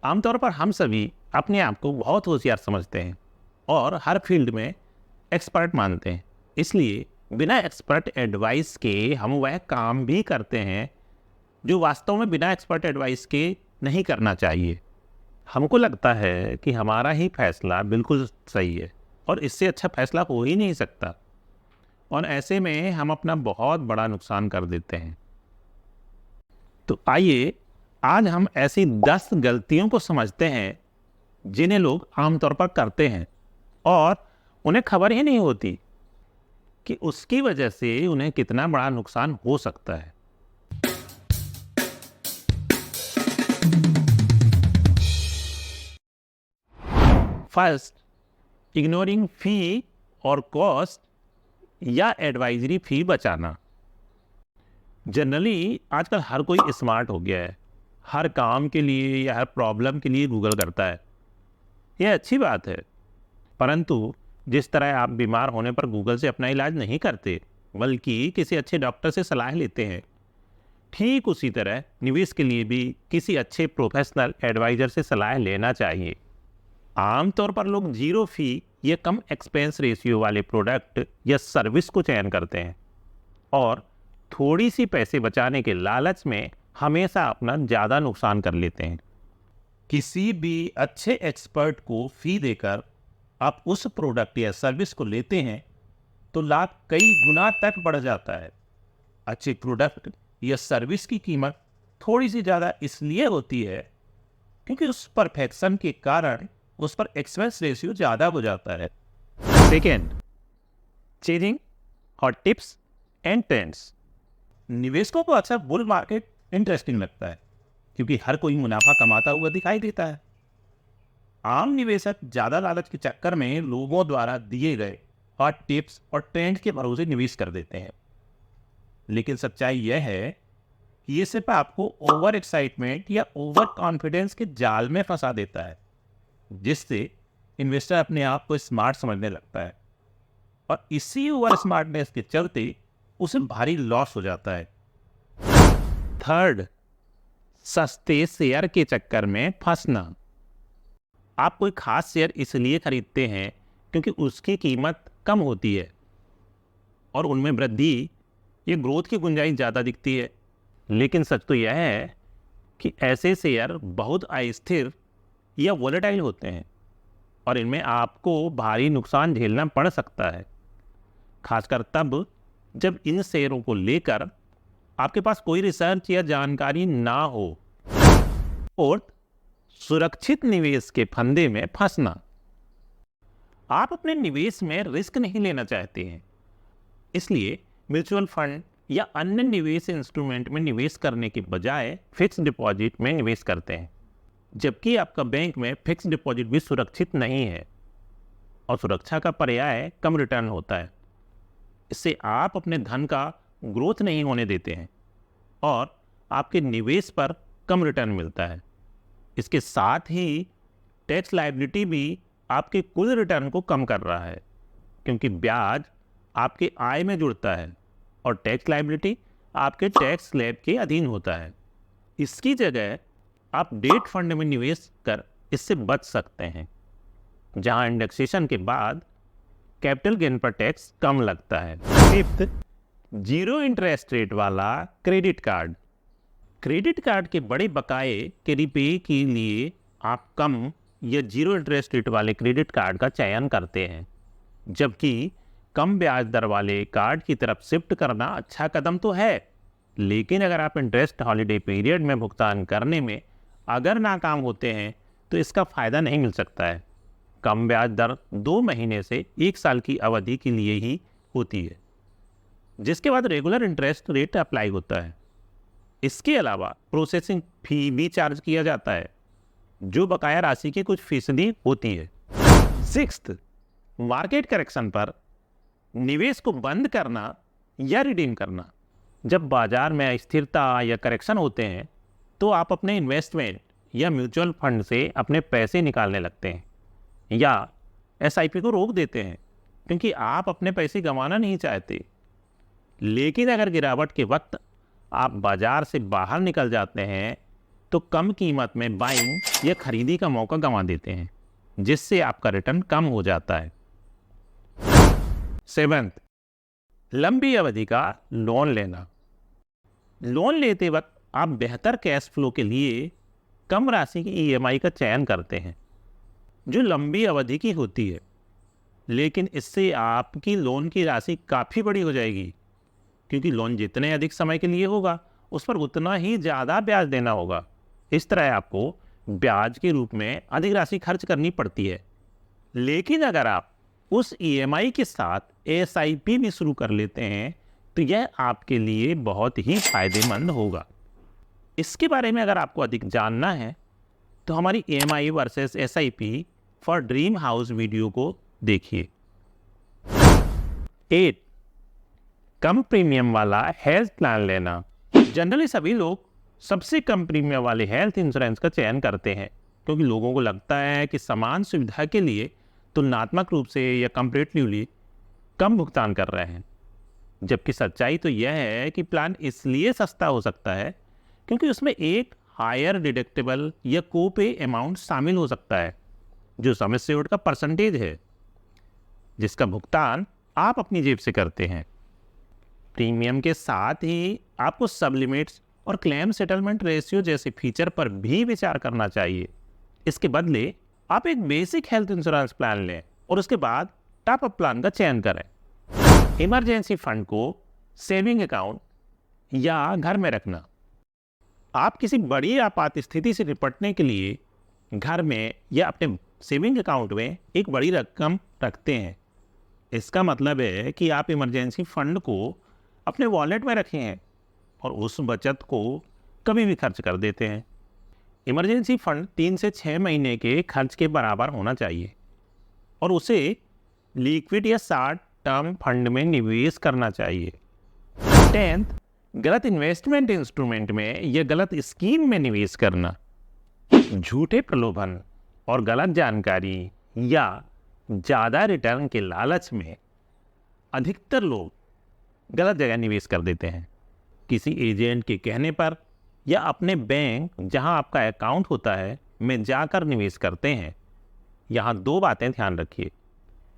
आमतौर पर हम सभी अपने आप को बहुत होशियार समझते हैं और हर फील्ड में एक्सपर्ट मानते हैं। इसलिए बिना एक्सपर्ट एडवाइस के हम वह काम भी करते हैं जो वास्तव में बिना एक्सपर्ट एडवाइस के नहीं करना चाहिए। हमको लगता है कि हमारा ही फैसला बिल्कुल सही है और इससे अच्छा फैसला हो ही नहीं सकता, और ऐसे में हम अपना बहुत बड़ा नुकसान कर देते हैं। तो आइए आज हम ऐसी 10 गलतियों को समझते हैं जिन्हें लोग आमतौर पर करते हैं और उन्हें खबर ही नहीं होती कि उसकी वजह से उन्हें कितना बड़ा नुकसान हो सकता है। फर्स्ट, इग्नोरिंग फी और कॉस्ट या एडवाइजरी फी बचाना। जनरली आजकल हर कोई स्मार्ट हो गया है। हर काम के लिए या हर प्रॉब्लम के लिए गूगल करता है। यह अच्छी बात है, परंतु जिस तरह आप बीमार होने पर गूगल से अपना इलाज नहीं करते बल्कि किसी अच्छे डॉक्टर से सलाह लेते हैं, ठीक उसी तरह निवेश के लिए भी किसी अच्छे प्रोफेशनल एडवाइजर से सलाह लेना चाहिए। आमतौर पर लोग जीरो फी या कम एक्सपेंस रेशियो वाले प्रोडक्ट या सर्विस को चयन करते हैं और थोड़ी सी पैसे बचाने के लालच में हमेशा अपना ज़्यादा नुकसान कर लेते हैं। किसी भी अच्छे एक्सपर्ट को फी देकर आप उस प्रोडक्ट या सर्विस को लेते हैं तो लाभ कई गुना तक बढ़ जाता है। अच्छे प्रोडक्ट या सर्विस की कीमत थोड़ी सी ज़्यादा इसलिए होती है क्योंकि उस परफेक्शन के कारण उस पर एक्सपेंस रेशियो ज़्यादा हो जाता है। सेकेंड, चेजिंग और टिप्स एंड ट्रेंड्स। निवेशकों को अक्सर बुल मार्केट इंटरेस्टिंग लगता है क्योंकि हर कोई मुनाफा कमाता हुआ दिखाई देता है। आम निवेशक ज्यादा लालच के चक्कर में लोगों द्वारा दिए गए हॉट टिप्स और ट्रेंड के भरोसे निवेश कर देते हैं। लेकिन सच्चाई यह है कि ये सिर्फ आपको ओवर एक्साइटमेंट या ओवर कॉन्फिडेंस के जाल में फंसा देता है, जिससे इन्वेस्टर अपने आप को स्मार्ट समझने लगता है और इसी ओवर स्मार्टनेस के चलते उसे भारी लॉस हो जाता है। थर्ड, सस्ते शेयर के चक्कर में फंसना। आप कोई खास शेयर इसलिए खरीदते हैं क्योंकि उसकी कीमत कम होती है और उनमें वृद्धि या ग्रोथ की गुंजाइश ज़्यादा दिखती है। लेकिन सच तो यह है कि ऐसे शेयर बहुत अस्थिर या वोलेटाइल होते हैं और इनमें आपको भारी नुकसान झेलना पड़ सकता है, खासकर तब जब इन शेयरों को लेकर आपके पास कोई रिसर्च या जानकारी ना हो। फोर्थ, सुरक्षित निवेश के फंदे में फंसना। आप अपने निवेश में रिस्क नहीं लेना चाहते हैं, इसलिए म्यूचुअल फंड या अन्य निवेश इंस्ट्रूमेंट में निवेश करने के बजाय फिक्स डिपॉजिट में निवेश करते हैं, जबकि आपका बैंक में फिक्स डिपॉजिट भी सुरक्षित नहीं है और सुरक्षा का पर्याय कम रिटर्न होता है। इससे आप अपने धन का ग्रोथ नहीं होने देते हैं और आपके निवेश पर कम रिटर्न मिलता है। इसके साथ ही टैक्स लायबिलिटी भी आपके कुल रिटर्न को कम कर रहा है क्योंकि ब्याज आपके आय में जुड़ता है और टैक्स लायबिलिटी आपके टैक्स स्लैब के अधीन होता है। इसकी जगह आप डेट फंड में निवेश कर इससे बच सकते हैं, जहां इंडेक्सेशन के बाद कैपिटल गेन पर टैक्स कम लगता है। फिफ्थ, जीरो इंटरेस्ट रेट वाला क्रेडिट कार्ड। क्रेडिट कार्ड के बड़े बकाये के रिपे के लिए आप कम या जीरो इंटरेस्ट रेट वाले क्रेडिट कार्ड का चयन करते हैं, जबकि कम ब्याज दर वाले कार्ड की तरफ शिफ्ट करना अच्छा कदम तो है, लेकिन अगर आप इंटरेस्ट हॉलिडे पीरियड में भुगतान करने में अगर नाकाम होते हैं तो इसका फ़ायदा नहीं मिल सकता है। कम ब्याज दर 2 महीने से 1 साल की अवधि के लिए ही होती है, जिसके बाद रेगुलर इंटरेस्ट रेट अप्लाई होता है। इसके अलावा प्रोसेसिंग फी भी चार्ज किया जाता है, जो बकाया राशि की कुछ फीसदी होती है। सिक्स्थ, मार्केट करेक्शन पर निवेश को बंद करना या रिडीम करना। जब बाजार में अस्थिरता या करेक्शन होते हैं तो आप अपने इन्वेस्टमेंट या म्यूचुअल फंड से अपने पैसे निकालने लगते हैं या एसआईपी को रोक देते हैं क्योंकि आप अपने पैसे गंवाना नहीं चाहते। लेकिन अगर गिरावट के वक्त आप बाजार से बाहर निकल जाते हैं तो कम कीमत में बाइंग या खरीदी का मौका गंवा देते हैं, जिससे आपका रिटर्न कम हो जाता है। 7, लंबी अवधि का लोन लेना। लोन लेते वक्त आप बेहतर कैश फ्लो के लिए कम राशि की ईएमआई का चयन करते हैं, जो लंबी अवधि की होती है, लेकिन इससे आपकी लोन की राशि काफ़ी बड़ी हो जाएगी, क्योंकि लोन जितने अधिक समय के लिए होगा उस पर उतना ही ज़्यादा ब्याज देना होगा। इस तरह आपको ब्याज के रूप में अधिक राशि खर्च करनी पड़ती है। लेकिन अगर आप उस ईएमआई के साथ एसआईपी भी शुरू कर लेते हैं तो यह आपके लिए बहुत ही फायदेमंद होगा। इसके बारे में अगर आपको अधिक जानना है तो हमारी EMI versus SIP for dream house video को देखिए। 8, कम प्रीमियम वाला हेल्थ प्लान लेना। जनरली सभी लोग सबसे कम प्रीमियम वाले हेल्थ इंश्योरेंस का चयन करते हैं, क्योंकि लोगों को लगता है कि समान सुविधा के लिए तुलनात्मक रूप से या कंपैरेटिवली कम भुगतान कर रहे हैं। जबकि सच्चाई तो यह है कि प्लान इसलिए सस्ता हो सकता है क्योंकि उसमें एक हायर डिडक्टेबल या कोपे अमाउंट शामिल हो सकता है, जो सम एश्योर्ड का परसेंटेज है, जिसका भुगतान आप अपनी जेब से करते हैं। प्रीमियम के साथ ही आपको सब लिमिट्स और क्लेम सेटलमेंट रेशियो जैसे फीचर पर भी विचार करना चाहिए। इसके बदले आप एक बेसिक हेल्थ इंश्योरेंस प्लान लें और उसके बाद टॉप अप प्लान का चयन करें। इमरजेंसी फंड को सेविंग अकाउंट या घर में रखना। आप किसी बड़ी आपात स्थिति से निपटने के लिए घर में या अपने सेविंग अकाउंट में एक बड़ी रकम रखते हैं। इसका मतलब है कि आप इमरजेंसी फंड को अपने वॉलेट में रखे हैं और उस बचत को कभी भी खर्च कर देते हैं। इमरजेंसी फंड 3 से 6 महीने के खर्च के बराबर होना चाहिए और उसे लिक्विड या शॉर्ट टर्म फंड में निवेश करना चाहिए। 10, गलत इन्वेस्टमेंट इंस्ट्रूमेंट में या गलत स्कीम में निवेश करना। झूठे प्रलोभन और गलत जानकारी या ज़्यादा रिटर्न के लालच में अधिकतर लोग गलत जगह निवेश कर देते हैं। किसी एजेंट के कहने पर या अपने बैंक जहां आपका अकाउंट होता है में जाकर निवेश करते हैं। यहाँ 2 बातें ध्यान रखिए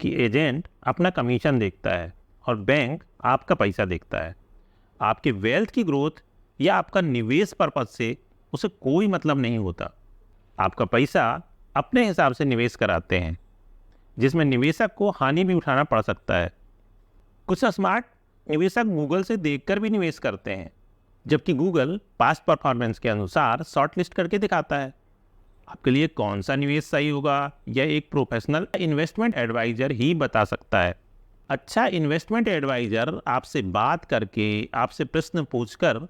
कि एजेंट अपना कमीशन देखता है और बैंक आपका पैसा देखता है। आपके वेल्थ की ग्रोथ या आपका निवेश पर्पज से उसे कोई मतलब नहीं होता। आपका पैसा अपने हिसाब से निवेश कराते हैं, जिसमें निवेशक को हानि भी उठाना पड़ सकता है। कुछ स्मार्ट निवेशक गूगल से देखकर भी निवेश करते हैं, जबकि गूगल पास्ट परफॉर्मेंस के अनुसार शॉर्ट लिस्ट करके दिखाता है। आपके लिए कौन सा निवेश सही होगा यह एक प्रोफेशनल इन्वेस्टमेंट एडवाइजर ही बता सकता है। अच्छा इन्वेस्टमेंट एडवाइजर आपसे बात करके, आपसे प्रश्न पूछकर,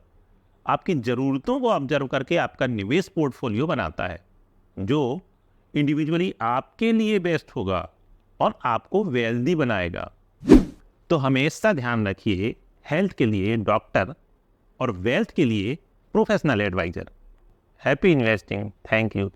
आपकी ज़रूरतों को ऑब्जर्व करके आपका निवेश पोर्टफोलियो बनाता है, जो इंडिविजुअली आपके लिए बेस्ट होगा और आपको वेल्दी बनाएगा। तो हमेशा ध्यान रखिए, हेल्थ के लिए डॉक्टर और वेल्थ के लिए professional adviser. Happy investing. Thank you.